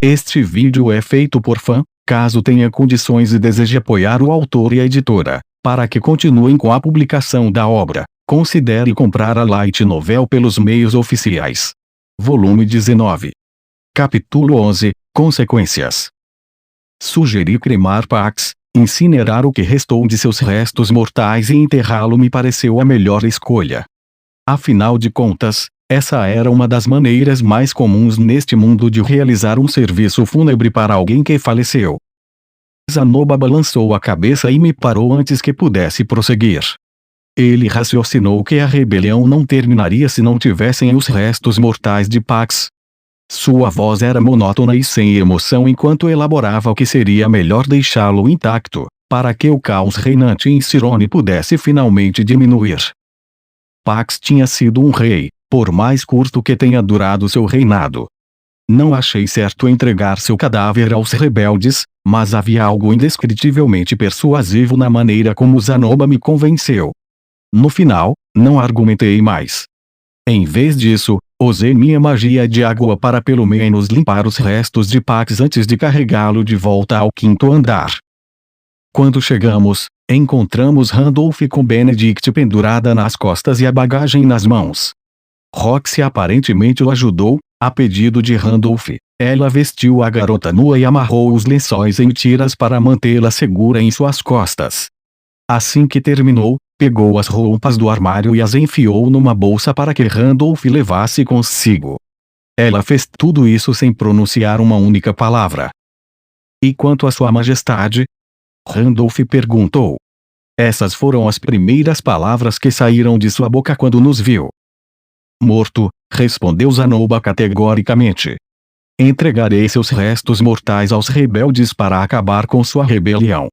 Este vídeo é feito por fã. Caso tenha condições e deseje apoiar o autor e a editora, para que continuem com a publicação da obra, considere comprar a Light Novel pelos meios oficiais. Volume 19. Capítulo 11. Consequências. Sugeri cremar Pax, incinerar o que restou de seus restos mortais e enterrá-lo me pareceu a melhor escolha. Afinal de contas, essa era uma das maneiras mais comuns neste mundo de realizar um serviço fúnebre para alguém que faleceu. Zanoba balançou a cabeça e me parou antes que pudesse prosseguir. Ele raciocinou que a rebelião não terminaria se não tivessem os restos mortais de Pax. Sua voz era monótona e sem emoção enquanto elaborava o que seria melhor deixá-lo intacto, para que o caos reinante em Cirone pudesse finalmente diminuir. Pax tinha sido um rei, por mais curto que tenha durado seu reinado. Não achei certo entregar seu cadáver aos rebeldes, mas havia algo indescritivelmente persuasivo na maneira como Zanoba me convenceu. No final, não argumentei mais. Em vez disso, usei minha magia de água para pelo menos limpar os restos de Pax antes de carregá-lo de volta ao quinto andar. Quando chegamos, encontramos Randolph com Benedict pendurada nas costas e a bagagem nas mãos. Roxy aparentemente o ajudou, a pedido de Randolph. Ela vestiu a garota nua e amarrou os lençóis em tiras para mantê-la segura em suas costas. Assim que terminou, pegou as roupas do armário e as enfiou numa bolsa para que Randolph levasse consigo. Ela fez tudo isso sem pronunciar uma única palavra. E quanto a Sua Majestade? Randolph perguntou. Essas foram as primeiras palavras que saíram de sua boca quando nos viu. Morto, respondeu Zanoba categoricamente. Entregarei seus restos mortais aos rebeldes para acabar com sua rebelião.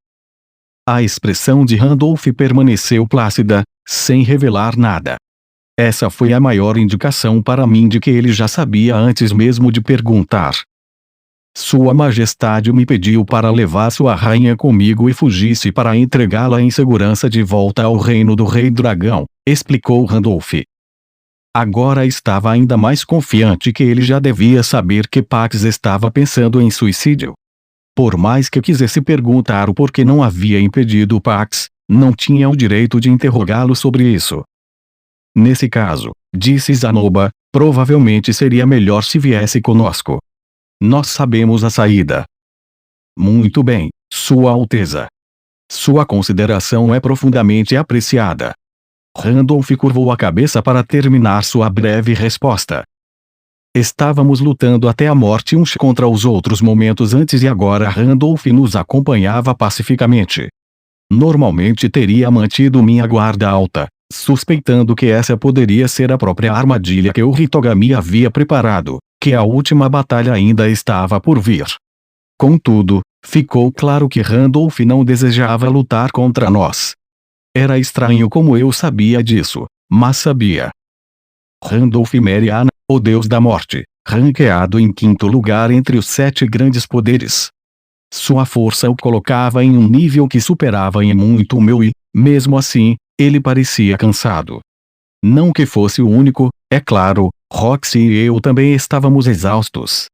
A expressão de Randolph permaneceu plácida, sem revelar nada. Essa foi a maior indicação para mim de que ele já sabia antes mesmo de perguntar. Sua Majestade me pediu para levar sua rainha comigo e fugisse para entregá-la em segurança de volta ao reino do Rei Dragão, explicou Randolph. Agora estava ainda mais confiante que ele já devia saber que Pax estava pensando em suicídio. Por mais que quisesse perguntar o porquê não havia impedido Pax, não tinha o direito de interrogá-lo sobre isso. Nesse caso, disse Zanoba, provavelmente seria melhor se viesse conosco. Nós sabemos a saída. Muito bem, Sua Alteza. Sua consideração é profundamente apreciada. Randolph curvou a cabeça para terminar sua breve resposta. Estávamos lutando até a morte uns contra os outros momentos antes e agora Randolph nos acompanhava pacificamente. Normalmente teria mantido minha guarda alta, suspeitando que essa poderia ser a própria armadilha que o Hitogami havia preparado, que a última batalha ainda estava por vir. Contudo, ficou claro que Randolph não desejava lutar contra nós. Era estranho como eu sabia disso, mas sabia. Randolph Meriana, o deus da morte, ranqueado em quinto lugar entre os 7 grandes poderes. Sua força o colocava em um nível que superava em muito o meu e, mesmo assim, ele parecia cansado. Não que fosse o único, é claro, Roxy e eu também estávamos exaustos.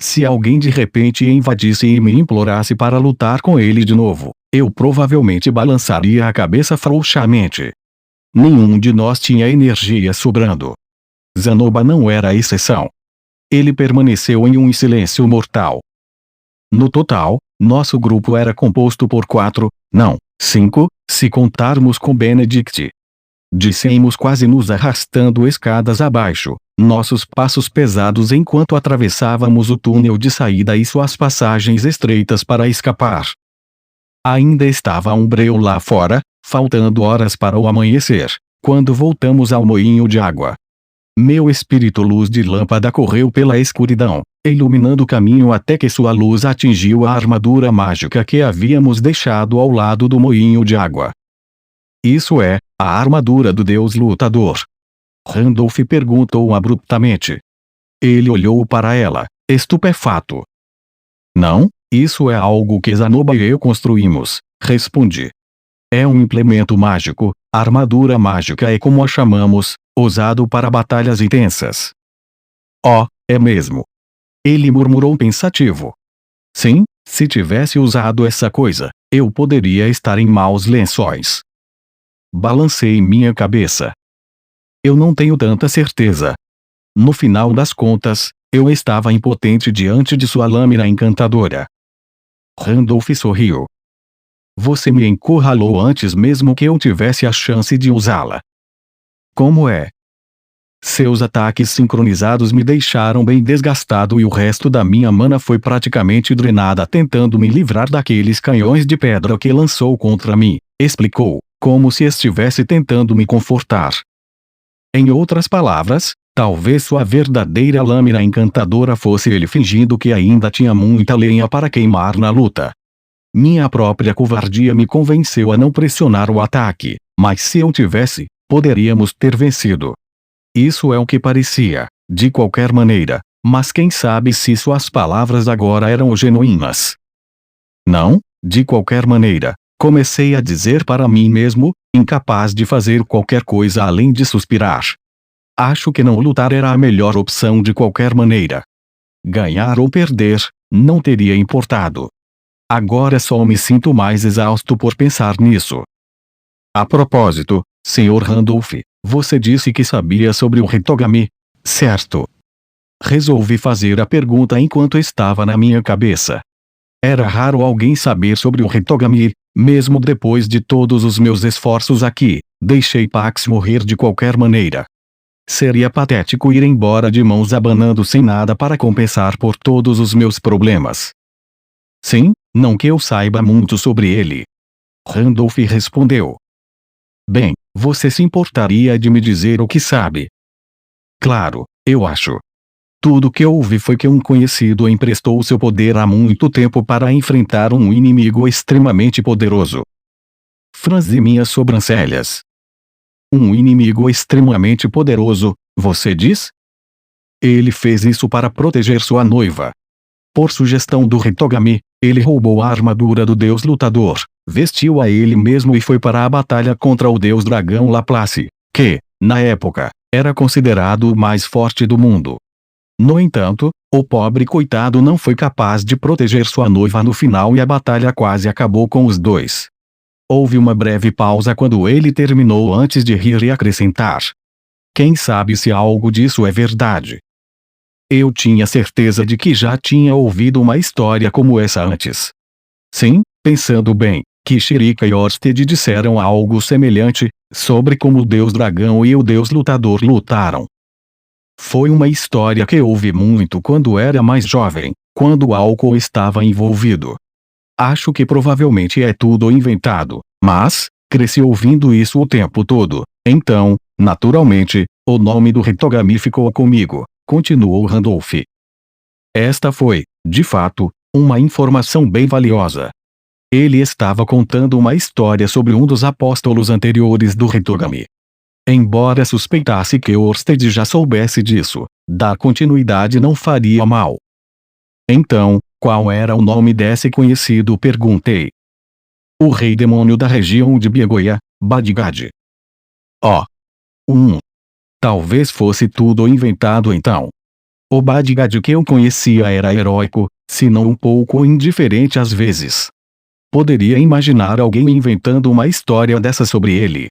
Se alguém de repente invadisse e me implorasse para lutar com ele de novo, eu provavelmente balançaria a cabeça frouxamente. Nenhum de nós tinha energia sobrando. Zanoba não era a exceção. Ele permaneceu em um silêncio mortal. No total, nosso grupo era composto por 4, não, 5, se contarmos com Benedict. Dissemos quase nos arrastando escadas abaixo, nossos passos pesados enquanto atravessávamos o túnel de saída e suas passagens estreitas para escapar. Ainda estava um breu lá fora, faltando horas para o amanhecer, quando voltamos ao moinho de água. Meu espírito luz de lâmpada correu pela escuridão, iluminando o caminho até que sua luz atingiu a armadura mágica que havíamos deixado ao lado do moinho de água. Isso é, a armadura do deus lutador. Randolph perguntou abruptamente. Ele olhou para ela, estupefato. Não, isso é algo que Zanoba e eu construímos, respondi. É um implemento mágico, armadura mágica é como a chamamos, usado para batalhas intensas. Oh, é mesmo. Ele murmurou pensativo. Sim, se tivesse usado essa coisa, eu poderia estar em maus lençóis. Balancei minha cabeça. Eu não tenho tanta certeza. No final das contas, eu estava impotente diante de sua lâmina encantadora. Randolph sorriu. Você me encurralou antes mesmo que eu tivesse a chance de usá-la. Como é? Seus ataques sincronizados me deixaram bem desgastado e o resto da minha mana foi praticamente drenada tentando me livrar daqueles canhões de pedra que lançou contra mim, explicou, como se estivesse tentando me confortar. Em outras palavras, talvez sua verdadeira lâmina encantadora fosse ele fingindo que ainda tinha muita lenha para queimar na luta. Minha própria covardia me convenceu a não pressionar o ataque, mas se eu tivesse, poderíamos ter vencido. Isso é o que parecia, de qualquer maneira, mas quem sabe se suas palavras agora eram genuínas. Não, de qualquer maneira, comecei a dizer para mim mesmo, incapaz de fazer qualquer coisa além de suspirar. Acho que não lutar era a melhor opção de qualquer maneira. Ganhar ou perder, não teria importado. Agora só me sinto mais exausto por pensar nisso. A propósito, Sr. Randolph, você disse que sabia sobre o Hitogami, certo? Resolvi fazer a pergunta enquanto estava na minha cabeça. Era raro alguém saber sobre o Hitogami, mesmo depois de todos os meus esforços aqui, deixei Pax morrer de qualquer maneira. Seria patético ir embora de mãos abanando sem nada para compensar por todos os meus problemas. Sim, não que eu saiba muito sobre ele. Randolph respondeu. Bem, você se importaria de me dizer o que sabe? Claro, eu acho. Tudo que eu ouvi foi que um conhecido emprestou seu poder há muito tempo para enfrentar um inimigo extremamente poderoso. Franzi minhas sobrancelhas. Um inimigo extremamente poderoso, você diz? Ele fez isso para proteger sua noiva. Por sugestão do Hitogami, ele roubou a armadura do deus lutador, vestiu a ele mesmo e foi para a batalha contra o deus dragão Laplace, que, na época, era considerado o mais forte do mundo. No entanto, o pobre coitado não foi capaz de proteger sua noiva no final e a batalha quase acabou com os dois. Houve uma breve pausa quando ele terminou antes de rir e acrescentar. Quem sabe se algo disso é verdade? Eu tinha certeza de que já tinha ouvido uma história como essa antes. Sim, pensando bem, Kishirika e Orsted disseram algo semelhante, sobre como o deus dragão e o deus lutador lutaram. Foi uma história que ouvi muito quando era mais jovem, quando o álcool estava envolvido. Acho que provavelmente é tudo inventado, mas, cresci ouvindo isso o tempo todo, então, naturalmente, o nome do Hitogami ficou comigo, continuou Randolph. Esta foi, de fato, uma informação bem valiosa. Ele estava contando uma história sobre um dos apóstolos anteriores do Hitogami. Embora suspeitasse que Orsted já soubesse disso, dar continuidade não faria mal. Então, qual era o nome desse conhecido? Perguntei. O rei demônio da região de Biegoia, Badgad. Oh. Talvez fosse tudo inventado então. O Badgad que eu conhecia era heróico, se não um pouco indiferente às vezes. Poderia imaginar alguém inventando uma história dessa sobre ele.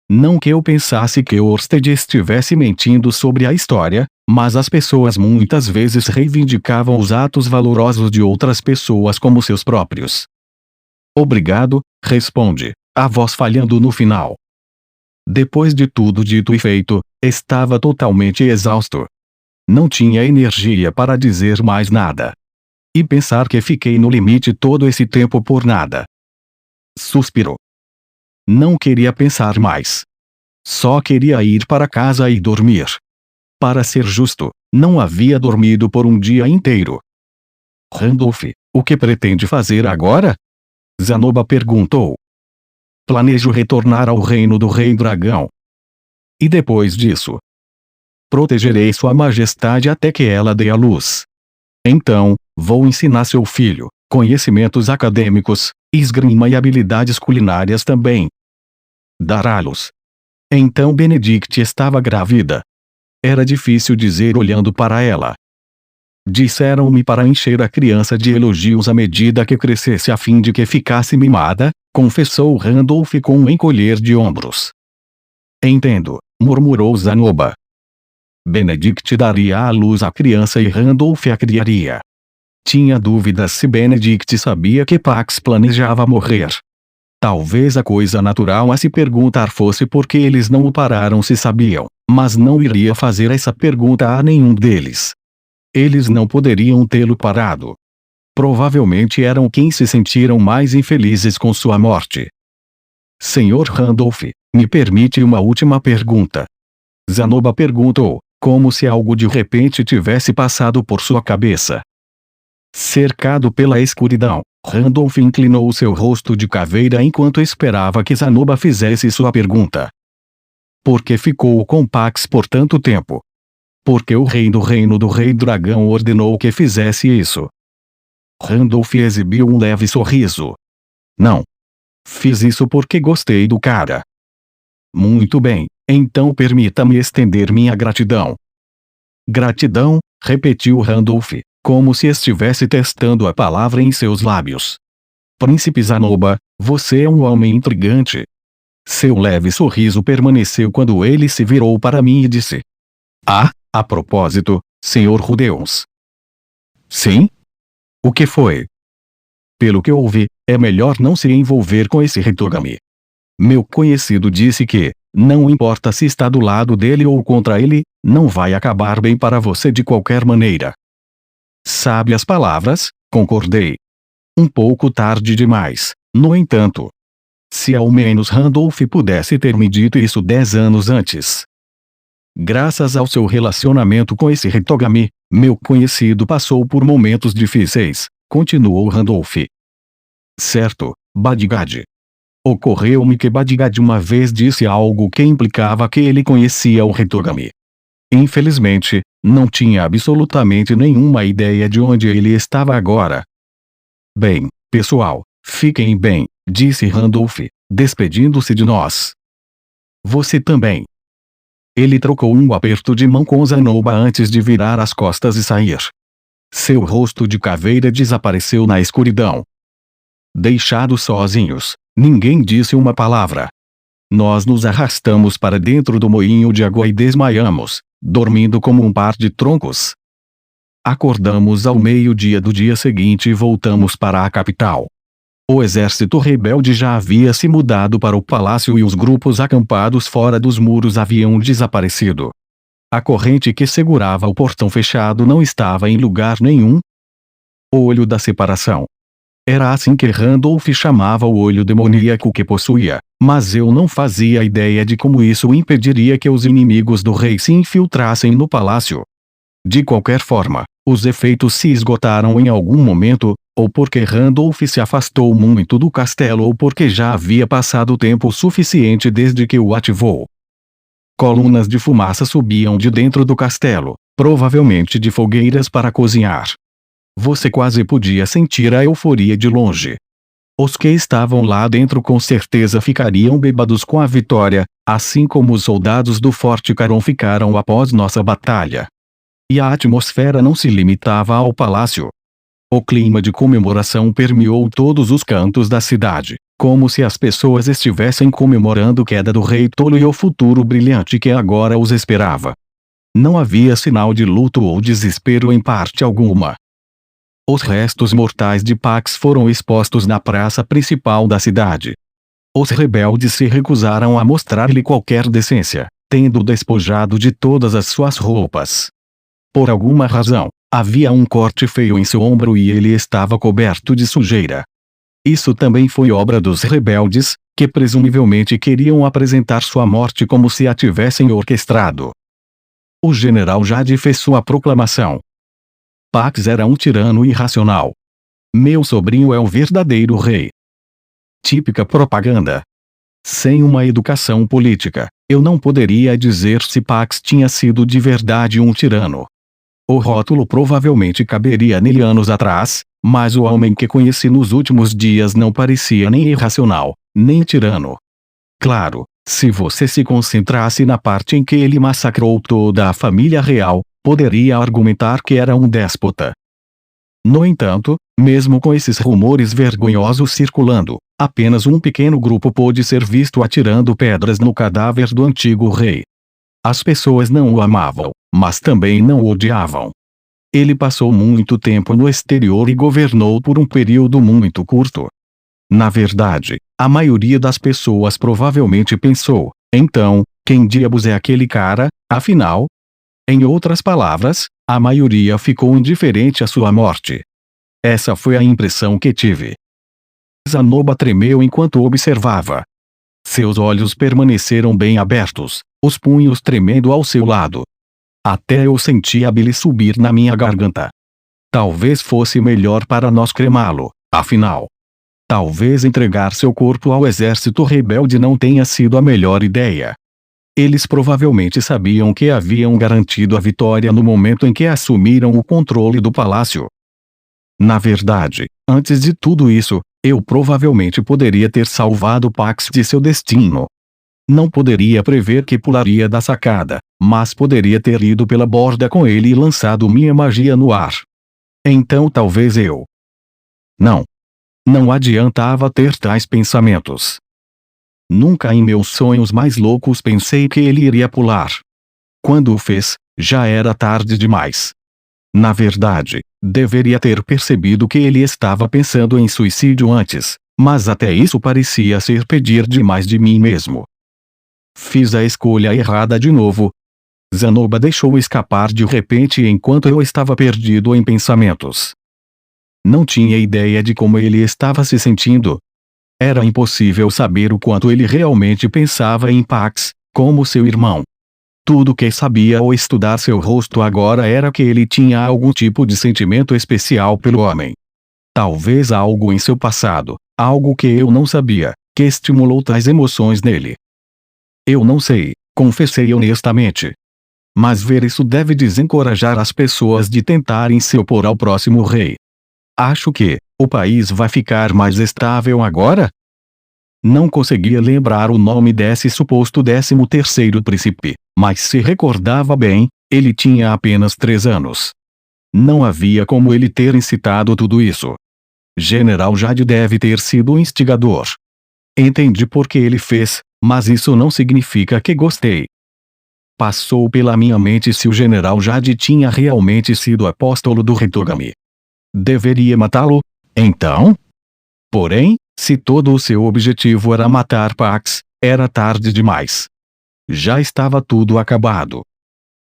Não que eu pensasse que Orsted estivesse mentindo sobre a história, mas as pessoas muitas vezes reivindicavam os atos valorosos de outras pessoas como seus próprios. Obrigado, responde, a voz falhando no final. Depois de tudo dito e feito, estava totalmente exausto. Não tinha energia para dizer mais nada. E pensar que fiquei no limite todo esse tempo por nada. Suspirou. Não queria pensar mais. Só queria ir para casa e dormir. Para ser justo, não havia dormido por um dia inteiro. Randolph, o que pretende fazer agora? Zanoba perguntou. Planejo retornar ao reino do Rei Dragão. E depois disso? Protegerei Sua Majestade até que ela dê à luz. Então, vou ensinar seu filho conhecimentos acadêmicos, esgrima e habilidades culinárias também. Dará-los. Então Benedict estava grávida. Era difícil dizer olhando para ela. Disseram-me para encher a criança de elogios à medida que crescesse a fim de que ficasse mimada, confessou Randolph com um encolher de ombros. Entendo, murmurou Zanoba. Benedict daria à luz a criança e Randolph a criaria. Tinha dúvidas se Benedict sabia que Pax planejava morrer. Talvez a coisa natural a se perguntar fosse porque eles não o pararam se sabiam, mas não iria fazer essa pergunta a nenhum deles. Eles não poderiam tê-lo parado. Provavelmente eram quem se sentiram mais infelizes com sua morte. Senhor Randolph, me permite uma última pergunta. Zanoba perguntou, como se algo de repente tivesse passado por sua cabeça. Cercado pela escuridão, Randolph inclinou seu rosto de caveira enquanto esperava que Zanoba fizesse sua pergunta. Por que ficou com Pax por tanto tempo? Porque o rei do reino do rei dragão ordenou que fizesse isso. Randolph exibiu um leve sorriso. Não. Fiz isso porque gostei do cara. Muito bem, então permita-me estender minha gratidão. Gratidão, repetiu Randolph, como se estivesse testando a palavra em seus lábios. Príncipe Zanoba, você é um homem intrigante. Seu leve sorriso permaneceu quando ele se virou para mim e disse. Ah, a propósito, Sr. Rudeus. Sim? O que foi? Pelo que ouvi, é melhor não se envolver com esse Hitogami. Meu conhecido disse que, não importa se está do lado dele ou contra ele, não vai acabar bem para você de qualquer maneira. Sabe as palavras? Concordei. Um pouco tarde demais, no entanto. Se ao menos Randolph pudesse ter me dito isso 10 anos antes. Graças ao seu relacionamento com esse Hitogami, meu conhecido passou por momentos difíceis, continuou Randolph. Certo, Badgad. Ocorreu-me que Badgad uma vez disse algo que implicava que ele conhecia o Hitogami. Infelizmente, não tinha absolutamente nenhuma ideia de onde ele estava agora. Bem, pessoal, fiquem bem, disse Randolph, despedindo-se de nós. Você também. Ele trocou um aperto de mão com Zanoba antes de virar as costas e sair. Seu rosto de caveira desapareceu na escuridão. Deixados sozinhos, ninguém disse uma palavra. Nós nos arrastamos para dentro do moinho de água e desmaiamos, dormindo como um par de troncos. Acordamos ao meio-dia do dia seguinte e voltamos para a capital. O exército rebelde já havia se mudado para o palácio e os grupos acampados fora dos muros haviam desaparecido. A corrente que segurava o portão fechado não estava em lugar nenhum. O olho da separação. Era assim que Randolph chamava o olho demoníaco que possuía, mas eu não fazia ideia de como isso impediria que os inimigos do rei se infiltrassem no palácio. De qualquer forma, os efeitos se esgotaram em algum momento, ou porque Randolph se afastou muito do castelo ou porque já havia passado tempo suficiente desde que o ativou. Colunas de fumaça subiam de dentro do castelo, provavelmente de fogueiras para cozinhar. Você quase podia sentir a euforia de longe. Os que estavam lá dentro com certeza ficariam bêbados com a vitória, assim como os soldados do Forte Caron ficaram após nossa batalha. E a atmosfera não se limitava ao palácio. O clima de comemoração permeou todos os cantos da cidade, como se as pessoas estivessem comemorando a queda do rei tolo e o futuro brilhante que agora os esperava. Não havia sinal de luto ou desespero em parte alguma. Os restos mortais de Pax foram expostos na praça principal da cidade. Os rebeldes se recusaram a mostrar-lhe qualquer decência, tendo despojado de todas as suas roupas. Por alguma razão, havia um corte feio em seu ombro e ele estava coberto de sujeira. Isso também foi obra dos rebeldes, que presumivelmente queriam apresentar sua morte como se a tivessem orquestrado. O general Jade fez sua proclamação. Pax era um tirano irracional. Meu sobrinho é o verdadeiro rei. Típica propaganda. Sem uma educação política, eu não poderia dizer se Pax tinha sido de verdade um tirano. O rótulo provavelmente caberia nele anos atrás, mas o homem que conheci nos últimos dias não parecia nem irracional, nem tirano. Claro, se você se concentrasse na parte em que ele massacrou toda a família real, poderia argumentar que era um déspota. No entanto, mesmo com esses rumores vergonhosos circulando, apenas um pequeno grupo pôde ser visto atirando pedras no cadáver do antigo rei. As pessoas não o amavam, mas também não o odiavam. Ele passou muito tempo no exterior e governou por um período muito curto. Na verdade, a maioria das pessoas provavelmente pensou: então, quem diabos é aquele cara, afinal? Em outras palavras, a maioria ficou indiferente à sua morte. Essa foi a impressão que tive. Zanoba tremeu enquanto observava. Seus olhos permaneceram bem abertos, os punhos tremendo ao seu lado. Até eu senti a bile subir na minha garganta. Talvez fosse melhor para nós cremá-lo, afinal. Talvez entregar seu corpo ao exército rebelde não tenha sido a melhor ideia. Eles provavelmente sabiam que haviam garantido a vitória no momento em que assumiram o controle do palácio. Na verdade, antes de tudo isso, eu provavelmente poderia ter salvado Pax de seu destino. Não poderia prever que pularia da sacada, mas poderia ter ido pela borda com ele e lançado minha magia no ar. Então talvez eu... Não adiantava ter tais pensamentos. Nunca em meus sonhos mais loucos pensei que ele iria pular. Quando o fez, já era tarde demais. Na verdade, deveria ter percebido que ele estava pensando em suicídio antes, mas até isso parecia ser pedir demais de mim mesmo. Fiz a escolha errada de novo. Zanoba deixou escapar de repente enquanto eu estava perdido em pensamentos. Não tinha ideia de como ele estava se sentindo. Era impossível saber o quanto ele realmente pensava em Pax, como seu irmão. Tudo que sabia ao estudar seu rosto agora era que ele tinha algum tipo de sentimento especial pelo homem. Talvez algo em seu passado, algo que eu não sabia, que estimulou tais emoções nele. Eu não sei, confessei honestamente. Mas ver isso deve desencorajar as pessoas de tentarem se opor ao próximo rei. Acho que o país vai ficar mais estável agora? Não conseguia lembrar o nome desse suposto 13º príncipe, mas se recordava bem, ele tinha apenas 3 anos. Não havia como ele ter incitado tudo isso. General Jade deve ter sido o instigador. Entendi por que ele fez, mas isso não significa que gostei. Passou pela minha mente se o General Jade tinha realmente sido apóstolo do Hitogami. Deveria matá-lo, então? Porém, se todo o seu objetivo era matar Pax, era tarde demais. Já estava tudo acabado.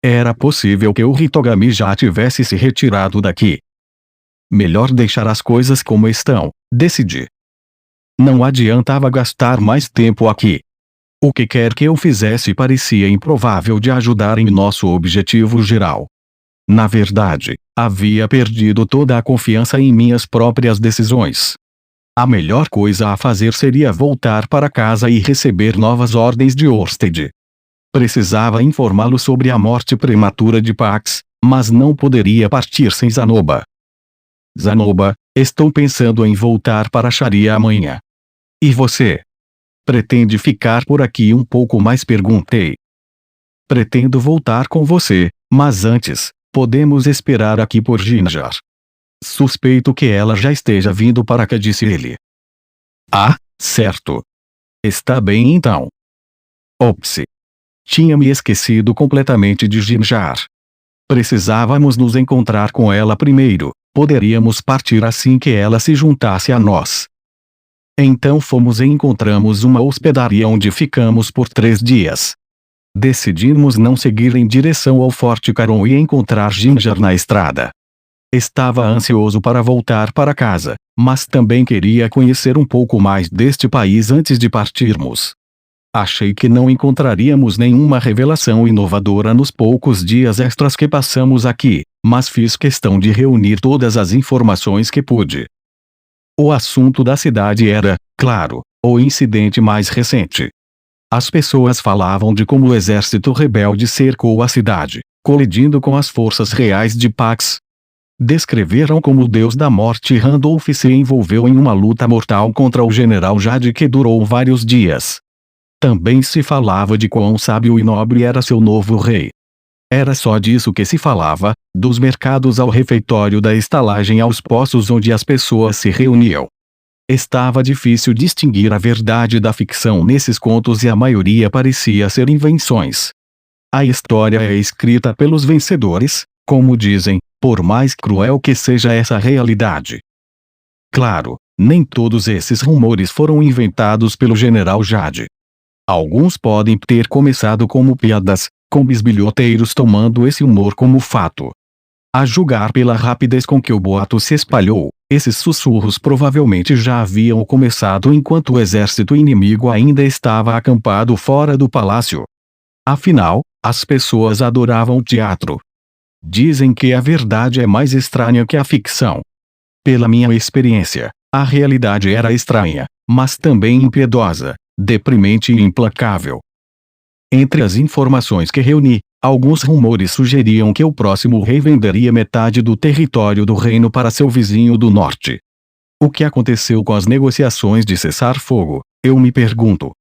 Era possível que o Hitogami já tivesse se retirado daqui. Melhor deixar as coisas como estão, decidi. Não adiantava gastar mais tempo aqui. O que quer que eu fizesse parecia improvável de ajudar em nosso objetivo geral. Na verdade, havia perdido toda a confiança em minhas próprias decisões. A melhor coisa a fazer seria voltar para casa e receber novas ordens de Orsted. Precisava informá-lo sobre a morte prematura de Pax, mas não poderia partir sem Zanoba. Zanoba, estou pensando em voltar para Sharia amanhã. E você? Pretende ficar por aqui um pouco mais? Perguntei. Pretendo voltar com você, mas antes, podemos esperar aqui por Jinjar. Suspeito que ela já esteja vindo para cá, disse ele. Ah, certo. Está bem então. Ops. Tinha me esquecido completamente de Jinjar. Precisávamos nos encontrar com ela primeiro, poderíamos partir assim que ela se juntasse a nós. Então fomos e encontramos uma hospedaria onde ficamos por 3 dias. Decidimos não seguir em direção ao Forte Caron e encontrar Jinjar na estrada. Estava ansioso para voltar para casa, mas também queria conhecer um pouco mais deste país antes de partirmos. Achei que não encontraríamos nenhuma revelação inovadora nos poucos dias extras que passamos aqui, mas fiz questão de reunir todas as informações que pude. O assunto da cidade era, claro, o incidente mais recente. As pessoas falavam de como o exército rebelde cercou a cidade, colidindo com as forças reais de Pax. Descreveram como o deus da morte Randolph se envolveu em uma luta mortal contra o General Jade que durou vários dias. Também se falava de quão sábio e nobre era seu novo rei. Era só disso que se falava, dos mercados ao refeitório, da estalagem aos poços onde as pessoas se reuniam. Estava difícil distinguir a verdade da ficção nesses contos e a maioria parecia ser invenções. A história é escrita pelos vencedores, como dizem, por mais cruel que seja essa realidade. Claro, nem todos esses rumores foram inventados pelo general Jade. Alguns podem ter começado como piadas, com bisbilhoteiros tomando esse humor como fato. A julgar pela rapidez com que o boato se espalhou, esses sussurros provavelmente já haviam começado enquanto o exército inimigo ainda estava acampado fora do palácio. Afinal, as pessoas adoravam teatro. Dizem que a verdade é mais estranha que a ficção. Pela minha experiência, a realidade era estranha, mas também impiedosa, deprimente e implacável. Entre as informações que reuni, alguns rumores sugeriam que o próximo rei venderia metade do território do reino para seu vizinho do norte. O que aconteceu com as negociações de cessar-fogo, eu me pergunto.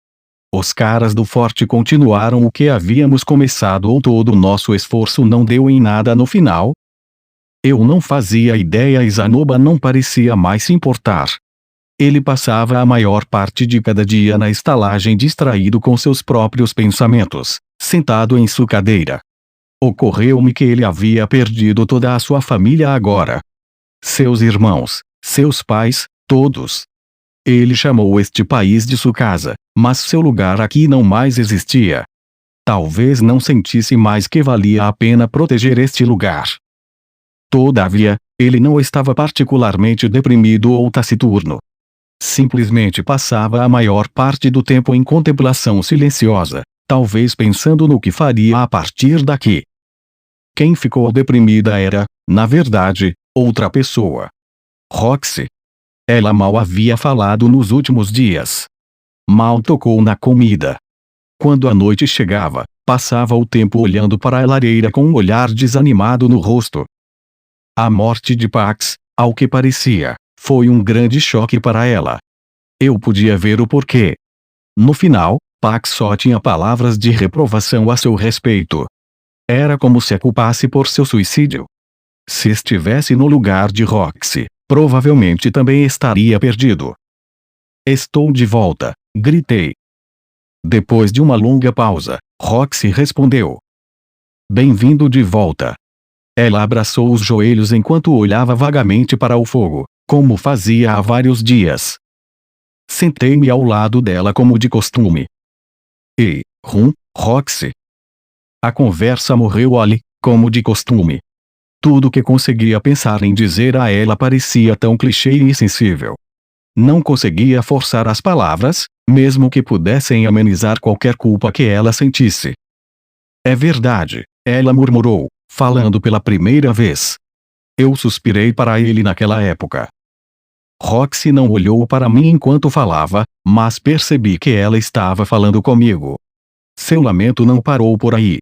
Os caras do forte continuaram o que havíamos começado ou todo o nosso esforço não deu em nada no final? Eu não fazia ideia e Zanoba não parecia mais se importar. Ele passava a maior parte de cada dia na estalagem distraído com seus próprios pensamentos, sentado em sua cadeira. Ocorreu-me que ele havia perdido toda a sua família agora. Seus irmãos, seus pais, todos. Ele chamou este país de sua casa, mas seu lugar aqui não mais existia. Talvez não sentisse mais que valia a pena proteger este lugar. Todavia, ele não estava particularmente deprimido ou taciturno. Simplesmente passava a maior parte do tempo em contemplação silenciosa, talvez pensando no que faria a partir daqui. Quem ficou deprimida era, na verdade, outra pessoa. Roxy. Ela mal havia falado nos últimos dias. Mal tocou na comida. Quando a noite chegava, passava o tempo olhando para a lareira com um olhar desanimado no rosto. A morte de Pax, ao que parecia, foi um grande choque para ela. Eu podia ver o porquê. No final, Pax só tinha palavras de reprovação a seu respeito. Era como se a culpasse por seu suicídio. Se estivesse no lugar de Roxy, provavelmente também estaria perdido. Estou de volta, gritei. Depois de uma longa pausa, Roxy respondeu. Bem-vindo de volta. Ela abraçou os joelhos enquanto olhava vagamente para o fogo, como fazia há vários dias. Sentei-me ao lado dela como de costume. Ei, Roxy. A conversa morreu ali, como de costume. Tudo que conseguia pensar em dizer a ela parecia tão clichê e insensível. Não conseguia forçar as palavras, mesmo que pudessem amenizar qualquer culpa que ela sentisse. É verdade, ela murmurou, falando pela primeira vez. Eu suspirei para ele naquela época. Roxy não olhou para mim enquanto falava, mas percebi que ela estava falando comigo. Seu lamento não parou por aí.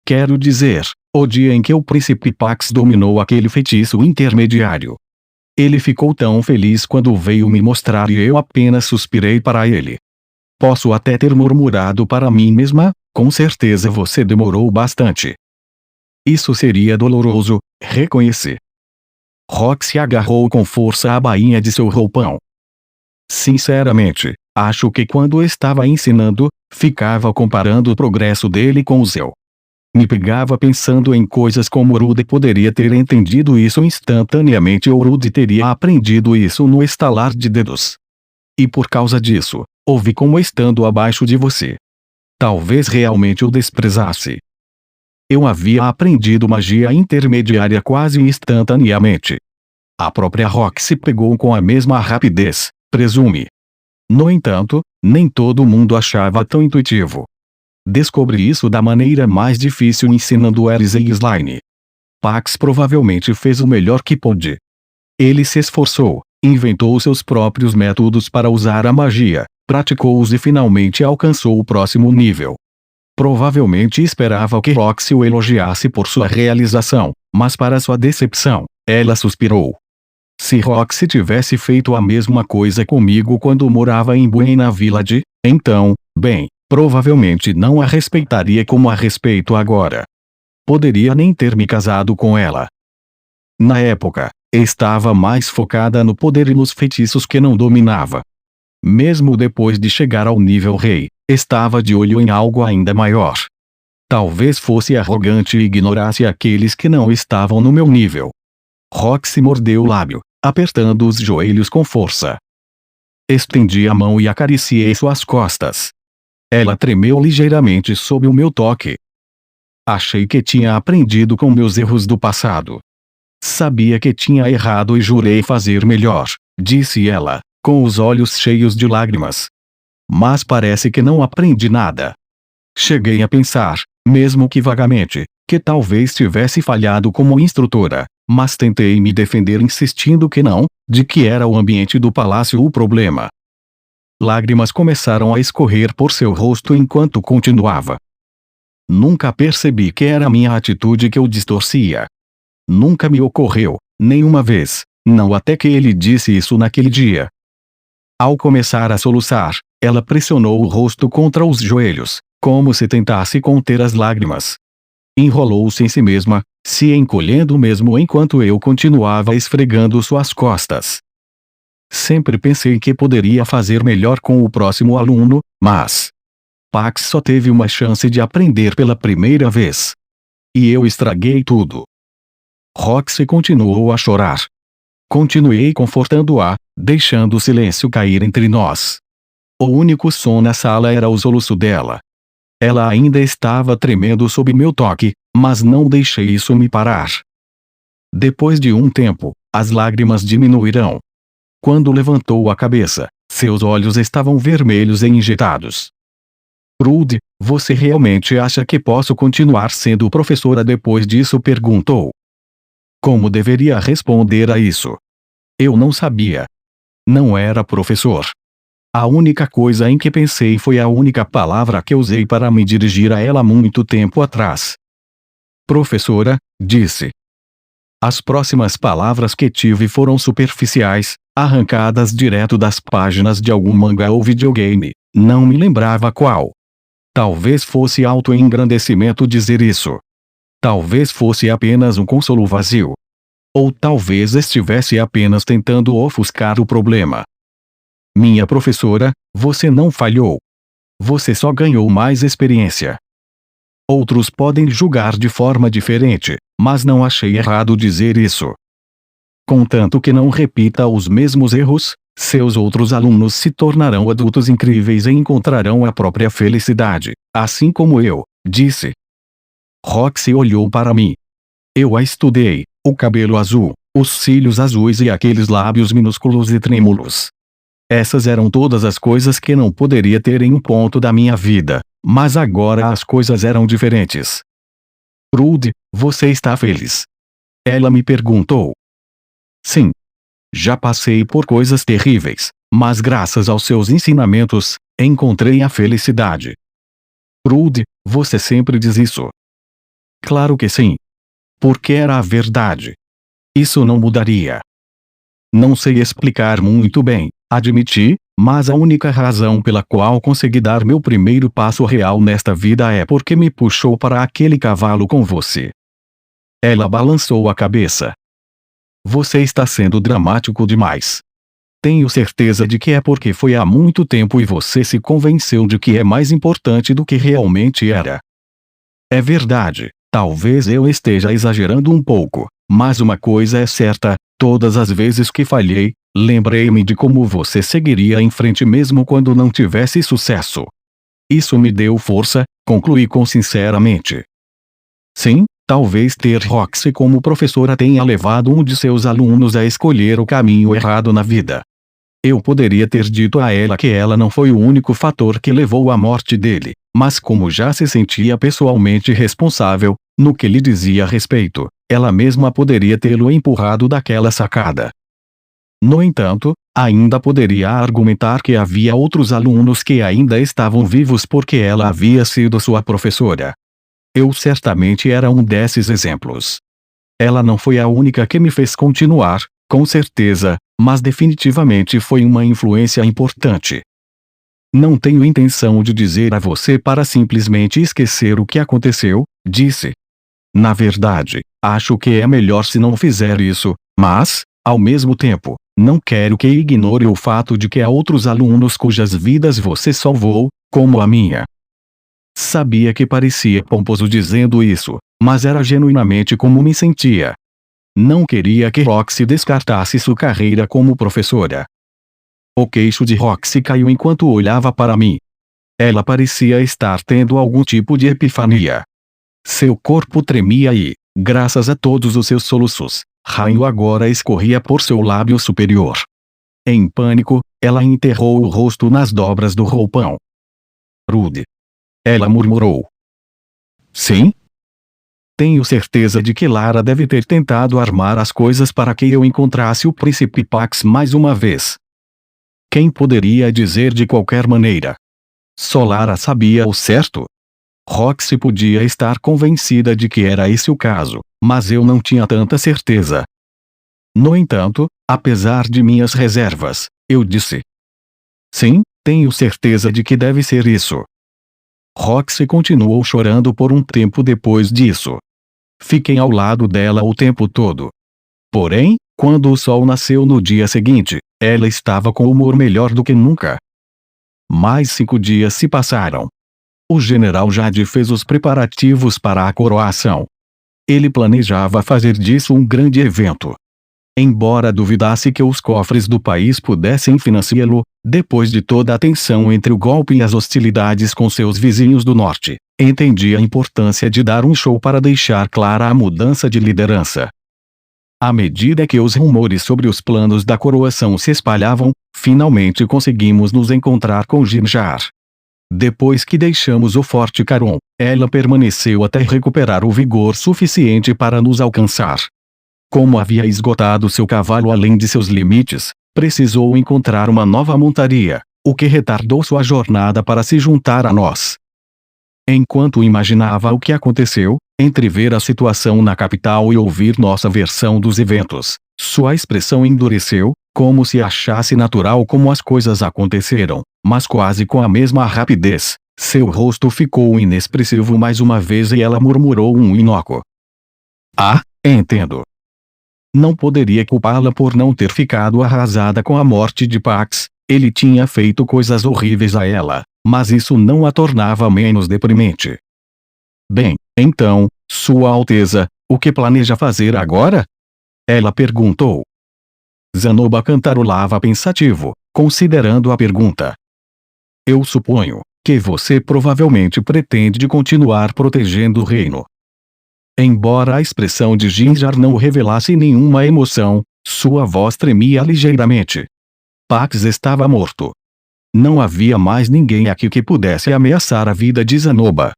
Quero dizer, o dia em que o príncipe Pax dominou aquele feitiço intermediário. Ele ficou tão feliz quando veio me mostrar e eu apenas suspirei para ele. Posso até ter murmurado para mim mesma, com certeza você demorou bastante. Isso seria doloroso, reconheci. Roxy agarrou com força a bainha de seu roupão. Sinceramente, acho que quando estava ensinando, ficava comparando o progresso dele com o seu. Me pegava pensando em coisas como Rude poderia ter entendido isso instantaneamente ou Rude teria aprendido isso no estalar de dedos. E por causa disso, ouvi como estando abaixo de você. Talvez realmente o desprezasse. Eu havia aprendido magia intermediária quase instantaneamente. A própria Roxy pegou com a mesma rapidez, presume. No entanto, nem todo mundo achava tão intuitivo. Descobri isso da maneira mais difícil ensinando Eris e Slime. Pax provavelmente fez o melhor que pôde. Ele se esforçou, inventou seus próprios métodos para usar a magia, praticou-os e finalmente alcançou o próximo nível. Provavelmente esperava que Roxy o elogiasse por sua realização, mas para sua decepção, ela suspirou. Se Roxy tivesse feito a mesma coisa comigo quando morava em Buena Village, então, bem, provavelmente não a respeitaria como a respeito agora. poderia nem ter me casado com ela. Na época, estava mais focada no poder e nos feitiços que não dominava. Mesmo depois de chegar ao nível rei, estava de olho em algo ainda maior. Talvez fosse arrogante e ignorasse aqueles que não estavam no meu nível. Roxy mordeu o lábio, apertando os joelhos com força. Estendi a mão e acariciei suas costas. Ela tremeu ligeiramente sob o meu toque. Achei que tinha aprendido com meus erros do passado. Sabia que tinha errado e jurei fazer melhor, disse ela, com os olhos cheios de lágrimas. Mas parece que não aprendi nada. Cheguei a pensar, mesmo que vagamente, que talvez tivesse falhado como instrutora, mas tentei me defender insistindo que não, de que era o ambiente do palácio o problema. Lágrimas começaram a escorrer por seu rosto enquanto continuava. Nunca percebi que era minha atitude que o distorcia. Nunca me ocorreu, nenhuma vez, não até que ele disse isso naquele dia. Ao começar a soluçar, ela pressionou o rosto contra os joelhos, como se tentasse conter as lágrimas. Enrolou-se em si mesma, se encolhendo mesmo enquanto eu continuava esfregando suas costas. Sempre pensei que poderia fazer melhor com o próximo aluno, mas Pax só teve uma chance de aprender pela primeira vez. E eu estraguei tudo. Roxy continuou a chorar. Continuei confortando-a, deixando o silêncio cair entre nós. O único som na sala era o soluço dela. Ela ainda estava tremendo sob meu toque, mas não deixei isso me parar. Depois de um tempo, as lágrimas diminuirão. Quando levantou a cabeça, seus olhos estavam vermelhos e injetados. Rude, você realmente acha que posso continuar sendo professora depois disso? Perguntou. Como deveria responder a isso? Eu não sabia. Não era professor. A única coisa em que pensei foi a única palavra que usei para me dirigir a ela muito tempo atrás. Professora, disse. As próximas palavras que tive foram superficiais, arrancadas direto das páginas de algum mangá ou videogame, não me lembrava qual. Talvez fosse auto-engrandecimento dizer isso. Talvez fosse apenas um consolo vazio. Ou talvez estivesse apenas tentando ofuscar o problema. Minha professora, você não falhou. Você só ganhou mais experiência. Outros podem julgar de forma diferente, mas não achei errado dizer isso. Contanto que não repita os mesmos erros, seus outros alunos se tornarão adultos incríveis e encontrarão a própria felicidade, assim como eu, disse. Roxy olhou para mim. Eu a estudei, o cabelo azul, os cílios azuis e aqueles lábios minúsculos e trêmulos. Essas eram todas as coisas que não poderia ter em um ponto da minha vida, mas agora as coisas eram diferentes. Rude, você está feliz? Ela me perguntou. Sim. Já passei por coisas terríveis, mas graças aos seus ensinamentos, encontrei a felicidade. Rude, você sempre diz isso. Claro que sim. Porque era a verdade. Isso não mudaria. Não sei explicar muito bem, admiti, mas a única razão pela qual consegui dar meu primeiro passo real nesta vida é porque me puxou para aquele cavalo com você. Ela balançou a cabeça. Você está sendo dramático demais. Tenho certeza de que é porque foi há muito tempo e você se convenceu de que é mais importante do que realmente era. É verdade, talvez eu esteja exagerando um pouco, mas uma coisa é certa, todas as vezes que falhei, lembrei-me de como você seguiria em frente mesmo quando não tivesse sucesso. Isso me deu força, concluí com sinceramente. Sim, talvez ter Roxy como professora tenha levado um de seus alunos a escolher o caminho errado na vida. Eu poderia ter dito a ela que ela não foi o único fator que levou à morte dele, mas como já se sentia pessoalmente responsável, no que lhe dizia respeito, ela mesma poderia tê-lo empurrado daquela sacada. No entanto, ainda poderia argumentar que havia outros alunos que ainda estavam vivos porque ela havia sido sua professora. Eu certamente era um desses exemplos. Ela não foi a única que me fez continuar, com certeza, mas definitivamente foi uma influência importante. Não tenho intenção de dizer a você para simplesmente esquecer o que aconteceu, disse. Na verdade, acho que é melhor se não fizer isso, mas, ao mesmo tempo, não quero que ignore o fato de que há outros alunos cujas vidas você salvou, como a minha. Sabia que parecia pomposo dizendo isso, mas era genuinamente como me sentia. Não queria que Roxy descartasse sua carreira como professora. O queixo de Roxy caiu enquanto olhava para mim. Ela parecia estar tendo algum tipo de epifania. Seu corpo tremia e, graças a todos os seus soluços, raio agora escorria por seu lábio superior. Em pânico, ela enterrou o rosto nas dobras do roupão. Rude. Ela murmurou. Sim? Tenho certeza de que Lara deve ter tentado armar as coisas para que eu encontrasse o príncipe Pax mais uma vez. Quem poderia dizer de qualquer maneira? Só Lara sabia o certo. Roxy podia estar convencida de que era esse o caso, mas eu não tinha tanta certeza. No entanto, apesar de minhas reservas, eu disse. Sim, tenho certeza de que deve ser isso. Roxy continuou chorando por um tempo depois disso. Fiquei ao lado dela o tempo todo. Porém, quando o sol nasceu no dia seguinte, ela estava com humor melhor do que nunca. Mais 5 dias se passaram. O general Jade fez os preparativos para a coroação. Ele planejava fazer disso um grande evento. Embora duvidasse que os cofres do país pudessem financiá-lo, depois de toda a tensão entre o golpe e as hostilidades com seus vizinhos do norte, entendia a importância de dar um show para deixar clara a mudança de liderança. À medida que os rumores sobre os planos da coroação se espalhavam, finalmente conseguimos nos encontrar com Jinjar. Depois que deixamos o Forte Caron, ela permaneceu até recuperar o vigor suficiente para nos alcançar. Como havia esgotado seu cavalo além de seus limites, precisou encontrar uma nova montaria, o que retardou sua jornada para se juntar a nós. Enquanto imaginava o que aconteceu, entre ver a situação na capital e ouvir nossa versão dos eventos, sua expressão endureceu, como se achasse natural como as coisas aconteceram, mas quase com a mesma rapidez. Seu rosto ficou inexpressivo mais uma vez e ela murmurou um inócuo. Ah, entendo. Não poderia culpá-la por não ter ficado arrasada com a morte de Pax. Ele tinha feito coisas horríveis a ela, mas isso não a tornava menos deprimente. Bem, então, Sua Alteza, o que planeja fazer agora? Ela perguntou. Zanoba cantarolava pensativo, considerando a pergunta. Eu suponho que você provavelmente pretende continuar protegendo o reino. Embora a expressão de Jinjar não revelasse nenhuma emoção, sua voz tremia ligeiramente. Pax estava morto. Não havia mais ninguém aqui que pudesse ameaçar a vida de Zanoba.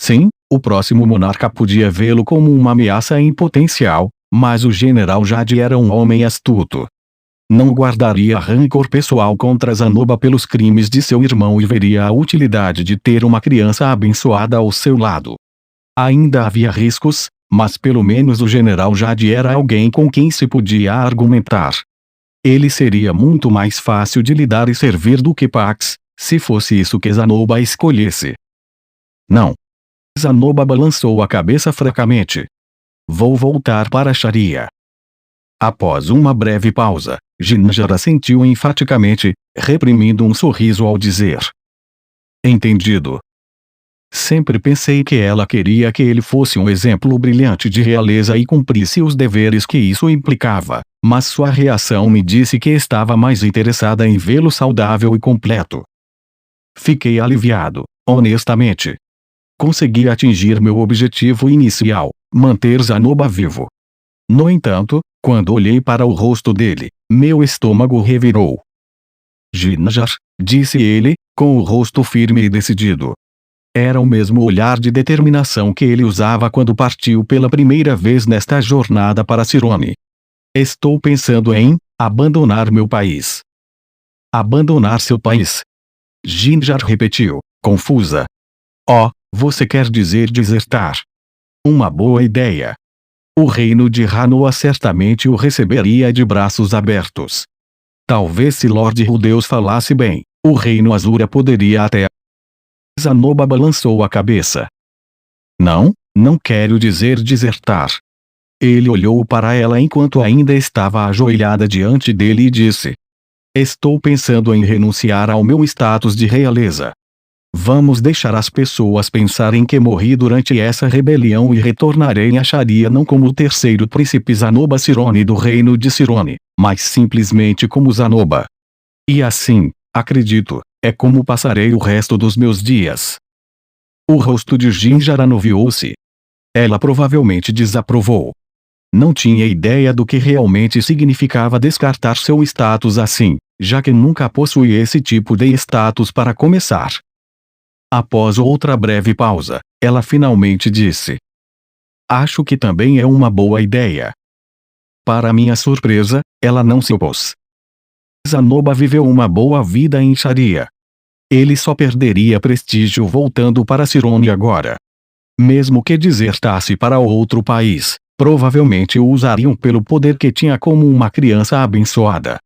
Sim, o próximo monarca podia vê-lo como uma ameaça em potencial, mas o general Jade era um homem astuto. Não guardaria rancor pessoal contra Zanoba pelos crimes de seu irmão e veria a utilidade de ter uma criança abençoada ao seu lado. Ainda havia riscos, mas pelo menos o general Jade era alguém com quem se podia argumentar. Ele seria muito mais fácil de lidar e servir do que Pax, se fosse isso que Zanoba escolhesse. Não. Zanoba balançou a cabeça fracamente. Vou voltar para Sharia. Após uma breve pausa, Jinjar assentiu enfaticamente, reprimindo um sorriso ao dizer. Entendido. Sempre pensei que ela queria que ele fosse um exemplo brilhante de realeza e cumprisse os deveres que isso implicava, mas sua reação me disse que estava mais interessada em vê-lo saudável e completo. Fiquei aliviado, honestamente. Consegui atingir meu objetivo inicial, manter Zanoba vivo. No entanto, quando olhei para o rosto dele, meu estômago revirou. Jinjar, disse ele, com o rosto firme e decidido. Era o mesmo olhar de determinação que ele usava quando partiu pela primeira vez nesta jornada para Cirone. Estou pensando em abandonar meu país. Abandonar seu país? Jinjar repetiu, confusa. Oh, você quer dizer desertar? Uma boa ideia. O reino de Hanoa certamente o receberia de braços abertos. Talvez se Lord Rudeus falasse bem, o reino Azura poderia até... Zanoba balançou a cabeça. Não, Não quero dizer desertar. Ele olhou para ela enquanto ainda estava ajoelhada diante dele e disse: Estou pensando em renunciar ao meu status de realeza. Vamos deixar as pessoas pensarem que morri durante essa rebelião e retornarei a Sharia não como o terceiro príncipe Zanoba Sironi do reino de Sironi, mas simplesmente como Zanoba. E assim, acredito, é como passarei o resto dos meus dias. O rosto de Jinjar anuviou-se. Ela provavelmente desaprovou. Não tinha ideia do que realmente significava descartar seu status assim, já que nunca possui esse tipo de status para começar. Após outra breve pausa, ela finalmente disse: Acho que também é uma boa ideia. Para minha surpresa, ela não se opôs. Zanoba viveu uma boa vida em Sharia. Ele só perderia prestígio voltando para Sironi agora. Mesmo que desertasse para outro país, provavelmente o usariam pelo poder que tinha como uma criança abençoada.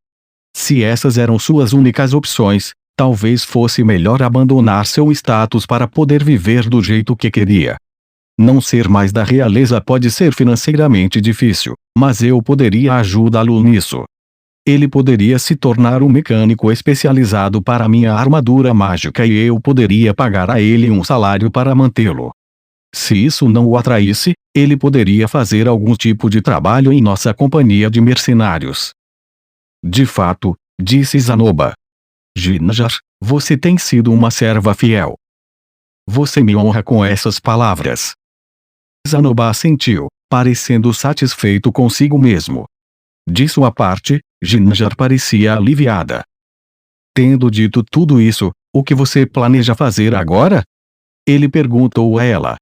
Se essas eram suas únicas opções, talvez fosse melhor abandonar seu status para poder viver do jeito que queria. Não ser mais da realeza pode ser financeiramente difícil, mas eu poderia ajudá-lo nisso. Ele poderia se tornar um mecânico especializado para minha armadura mágica e eu poderia pagar a ele um salário para mantê-lo. Se isso não o atraísse, ele poderia fazer algum tipo de trabalho em nossa companhia de mercenários. De fato, disse Zanoba. Jinjar, você tem sido uma serva fiel. Você me honra com essas palavras. Zanoba assentiu, parecendo satisfeito consigo mesmo. De sua parte, Jinjar parecia aliviada. Tendo dito tudo isso, o que você planeja fazer agora? Ele perguntou a ela.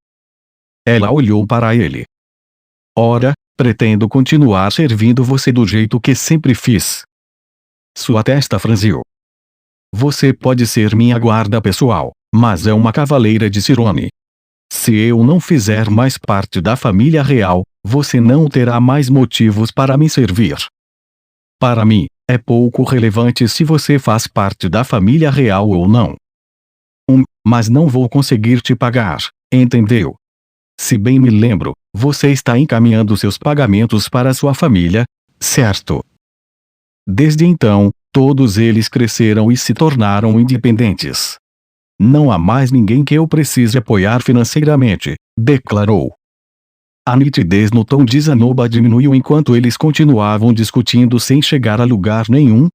Ela olhou para ele. Ora, pretendo continuar servindo você do jeito que sempre fiz. Sua testa franziu. Você pode ser minha guarda pessoal, mas é uma cavaleira de Sironi. Se eu não fizer mais parte da família real, você não terá mais motivos para me servir. Para mim, é pouco relevante se você faz parte da família real ou não. Mas não vou conseguir te pagar, entendeu? Se bem me lembro, você está encaminhando seus pagamentos para sua família, certo? Desde então, todos eles cresceram e se tornaram independentes. Não há mais ninguém que eu precise apoiar financeiramente, declarou. A nitidez no tom de Zanoba diminuiu enquanto eles continuavam discutindo sem chegar a lugar nenhum.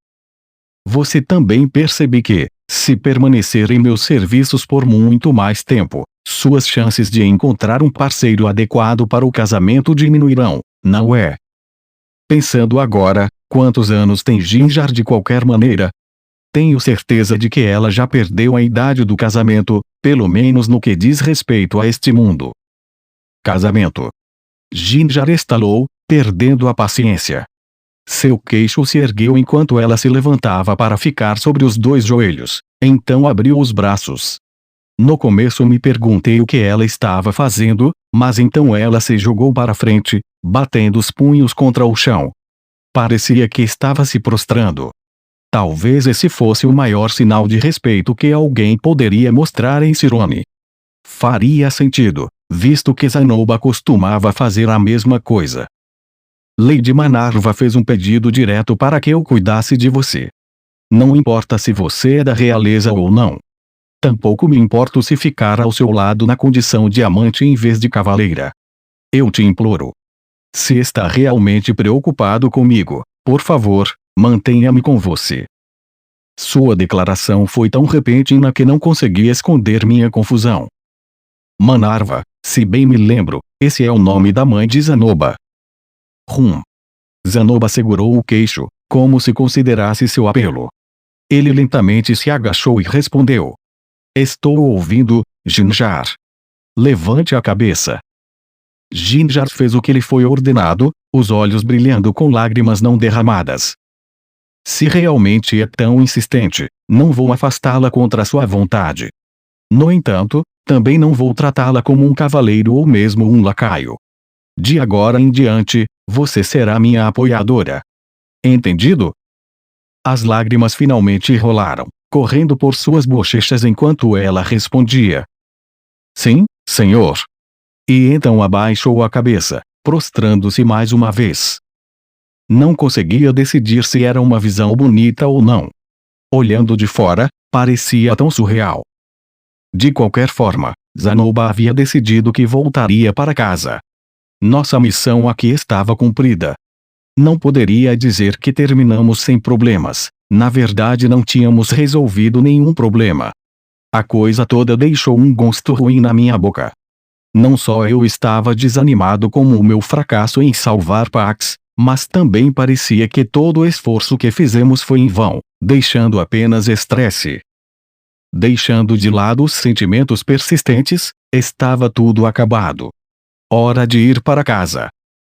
Você também percebe que, se permanecer em meus serviços por muito mais tempo, suas chances de encontrar um parceiro adequado para o casamento diminuirão, não é? Pensando agora, quantos anos tem Jinjar de qualquer maneira? Tenho certeza de que ela já perdeu a idade do casamento, pelo menos no que diz respeito a este mundo. Casamento. Jinjar estalou, perdendo a paciência. Seu queixo se ergueu enquanto ela se levantava para ficar sobre os dois joelhos, então abriu os braços. No começo me perguntei o que ela estava fazendo, mas então ela se jogou para frente, batendo os punhos contra o chão. Parecia que estava se prostrando. Talvez esse fosse o maior sinal de respeito que alguém poderia mostrar em Sironi. Faria sentido, visto que Zanoba costumava fazer a mesma coisa. Lady Manarva fez um pedido direto para que eu cuidasse de você. Não importa se você é da realeza ou não. Tampouco me importo se ficar ao seu lado na condição de amante em vez de cavaleira. Eu te imploro. Se está realmente preocupado comigo, por favor, mantenha-me com você. Sua declaração foi tão repentina que não consegui esconder minha confusão. Manarva, se bem me lembro, esse é o nome da mãe de Zanoba. Zanoba segurou o queixo, como se considerasse seu apelo. Ele lentamente se agachou e respondeu. Estou ouvindo, Jinjar. Levante a cabeça. Jinjar fez o que lhe foi ordenado, os olhos brilhando com lágrimas não derramadas. Se realmente é tão insistente, não vou afastá-la contra sua vontade. No entanto, também não vou tratá-la como um cavaleiro ou mesmo um lacaio. De agora em diante, você será minha apoiadora. Entendido? As lágrimas finalmente rolaram, correndo por suas bochechas enquanto ela respondia. Sim, senhor. E então abaixou a cabeça, prostrando-se mais uma vez. Não conseguia decidir se era uma visão bonita ou não. Olhando de fora, parecia tão surreal. De qualquer forma, Zanoba havia decidido que voltaria para casa. Nossa missão aqui estava cumprida. Não poderia dizer que terminamos sem problemas. Na verdade, não tínhamos resolvido nenhum problema. A coisa toda deixou um gosto ruim na minha boca. Não só eu estava desanimado com o meu fracasso em salvar Pax, mas também parecia que todo o esforço que fizemos foi em vão, deixando apenas estresse. Deixando de lado os sentimentos persistentes, estava tudo acabado. Hora de ir para casa.